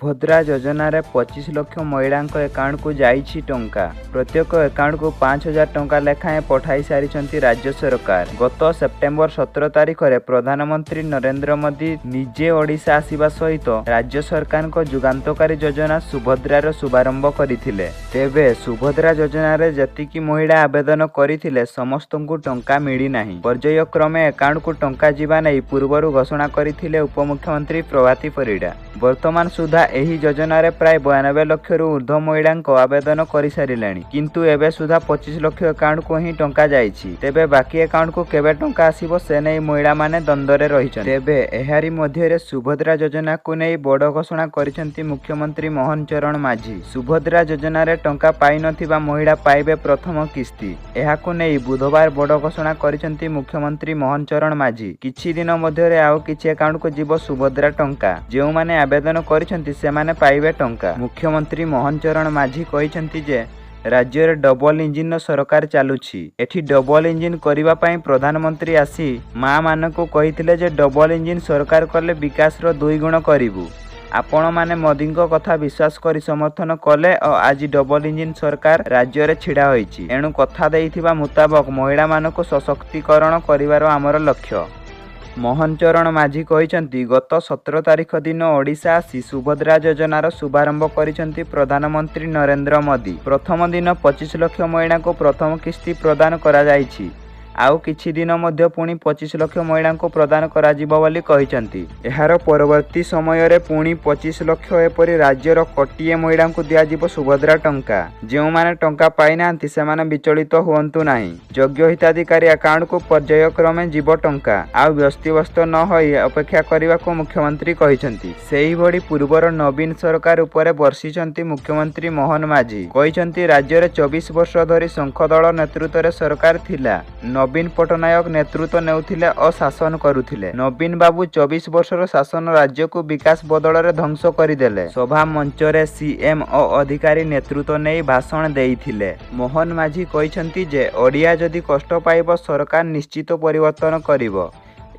सुभद्रा योजन 25 लाख महिला एकाउंट को जाइछि टंका। प्रत्येक एकाउंट को 5,000 टंका लेखाएं पठाई सारी राज्य सरकार। गत सेप्टेम्बर 17 तारिख में प्रधानमंत्री नरेंद्र मोदी निजे ओडिशा आसिबा सहित राज्य सरकार को जुगान्तकारी योजना सुभद्रार शुभारंभ करथिले। तेबे सुभद्रा योजन जतिकी महिला आवेदन करथिले समस्त को टंका मिली नाही। पर्यायक्रमे एकाउंट को टंका जीवा नहीं पूर्व घोषणा करथिले उपमुख्यमंत्री प्रभाती परिडा। वर्तमान सुधा एही योजन प्राय 92 लाख ऊर्ध्व महिला आवेदन कर सारे, किंतु एबे सुधा 25 लाख एकाउंट को ही टंका जाइछि। तेबे बाकी एकाउंट को केबे टंका आसीबो से नहीं महिला माने द्वंद्वरे रहिछन। तेबे एहारी मध्यरे सुभद्रा योजना को नहीं बड़ घोषणा करिसेंती मुख्यमंत्री मोहन चरण माझी। सुभद्रा योजन टंका पाई नथिबा महिला पाइबे प्रथम किस्ती। एहाकु नहीं बुधवार बड़ घोषणा करिसेंती मुख्यमंत्री मोहन चरण माझी। किछि दिन मध्यरे आउ किछि एकाउंट को जीवो सुभद्रा टंका। जो माने आवेदन करिसेंती से माने पाइबे टंका। मुख्यमंत्री मोहन चरण माझी कहिसेंती जे राज्य रे डबल इंजिन सरकार चालुछि। एठी डबल इंजिन करिबा पई प्रधानमंत्री आसी मां मानकु कहिथिले जे डबल इंजिन सरकार कले विकास रो 2 गुण करिवु। आपण माने मोदी कथा विश्वास करी समर्थन कले और आज डबल इंजिन सरकार राज्य रे छिड़ा होईछि। एणु कथा देइथिबा मुताबक महिला मानकु सशक्तिकरण करिवार आमर लक्ष्य। मोहन चरण माझी कहिसेंती गत 17 तारिख दिन ओडिशा आसी सुभद्रा योजनार शुभारंभ करिसेंती प्रधानमंत्री नरेंद्र मोदी। प्रथम दिन 25 लाख महिला को प्रथम किस्ती प्रदान करा जाइछि। आउ किछि दिन मध्य पुणी 25 लाख महिला को प्रदान करा जिवो बोली कहिसेंती। एहार परवर्ती समय रे पुणी 25 लाख एपरि राज्यर कोटिए महिला को दिया जिवो सुभद्रा टंका। जेउ माने टंका पाई नांती से माने विचलित होंतु नाही। योग्य हिताधिकारी अकाउंट को पर्यायक्रमे जिवो टंका। आउ व्यस्तिव्यस्त न होई अपेक्षा करबा को मुख्यमंत्री कहिसेंती। सेही भडी पूर्वर नवीन सरकार उपरे वर्षिसेंती मुख्यमंत्री मोहन माझी। कहिसेंती राज्य रे 24 वर्ष धरी शंखदल नेतृत्व रे सरकार थिला। नवीन पटनायक नेतृत्व नेउथिले और शासन करुथिले। नवीन बाबू 24 वर्षर शासन राज्य को विकास बदल रे ध्वंस करिदेले। सभा मंच रे सीएम और अधिकारी नेतृत्व नै भाषण देइथिले। मोहन माझी कहिसेंती जे ओडिया जदि कष्ट पाइब सरकार निश्चित परिवर्तन करिवो।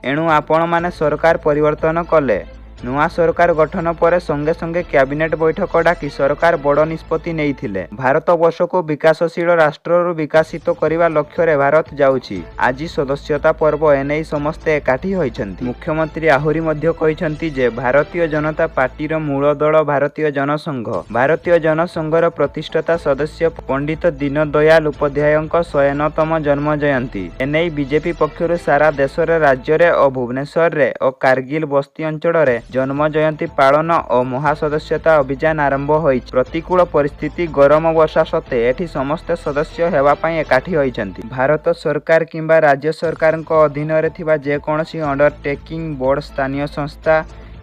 एणु आपण माने सरकार परिवर्तन कले। नुआ सरकार गठन पर संगे संगे कैबिनेट बैठक डाकी सरकार बड़ निष्पत्ति नेइथिले। भारत वर्ष को विकासशील राष्ट्र विकसित करने लक्ष्य रे भारत जाउछि। आज सदस्यता पर्व एने समस्ते एकाठी होइछन्ति। मुख्यमंत्री आहुरी मध्य कहिछन्ति जे भारतीय जनता पार्टीर मूल दल भारतीय जनसंघ। भारतीय जनसंघर प्रतिष्ठाता सदस्य पंडित दीनदयाल उपाध्यायଙ୍କ 109तम जन्म जयंती एने बीजेपी पक्षरु सारा देश रे राज्य रे और भुवनेश्वर रे और कारगिल बस्ती अंचल रे जन्म जयंती पालन और महासदस्यता अभियान आरंभ होइछि। प्रतिकूल परिस्थिति गरम वर्षा सत्ते एठी समस्त सदस्य हेबा पई एकाठी होइछन्ति। भारत सरकार किंबा राज्य सरकार अधीन रे थिबा जे कोनोसी अंडरटेकिंग बोर्ड स्थानीय संस्था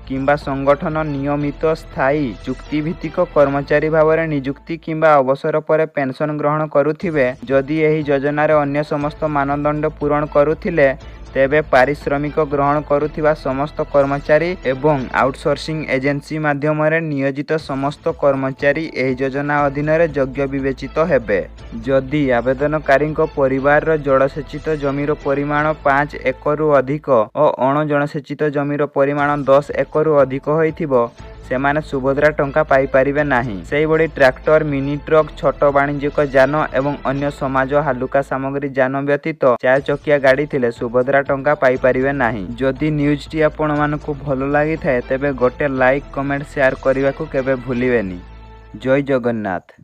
किंबा संगठन नियमित स्थायी चुक्तिभित्तिक कर्मचारी भाव में नियुक्ति किंबा अवसर पर पेंशन ग्रहण करुथिबे। जदि एही योजनार अन्य समस्त मानदंड पूरण करुथिले तेबे पारिश्रमिक ग्रहण करुथिबा समस्त कर्मचारी एवं आउटसोर्सिंग एजेंसी माध्यम नियोजित समस्त कर्मचारी एही योजना अधीन योग्य विवेचित हेबे। जदि आवेदनकारी परिवार जलसेचित जमीर परिमाण 5 एकरु अधिक और अणजलसेचित जमीर परिमाण 10 एकरु अधिक होइथिबो सेमाने सुभद्रा टंका पाई परिबे नाही। सेही बड़ी ट्रैक्टर मिनी ट्रक छोट वाणिज्यिक यान एवं अन्य समाज हालुका सामग्री यान व्यतीत 4 चकिया गाड़ी थिले सुभद्रा टंका पाई परिबे नाही। जदि न्यूज टी आपण मानकु भलो लागि थाए तेबे गोटे लाइक कमेंट शेयर करबा को केबे भूलिबेनी। जय जगन्नाथ।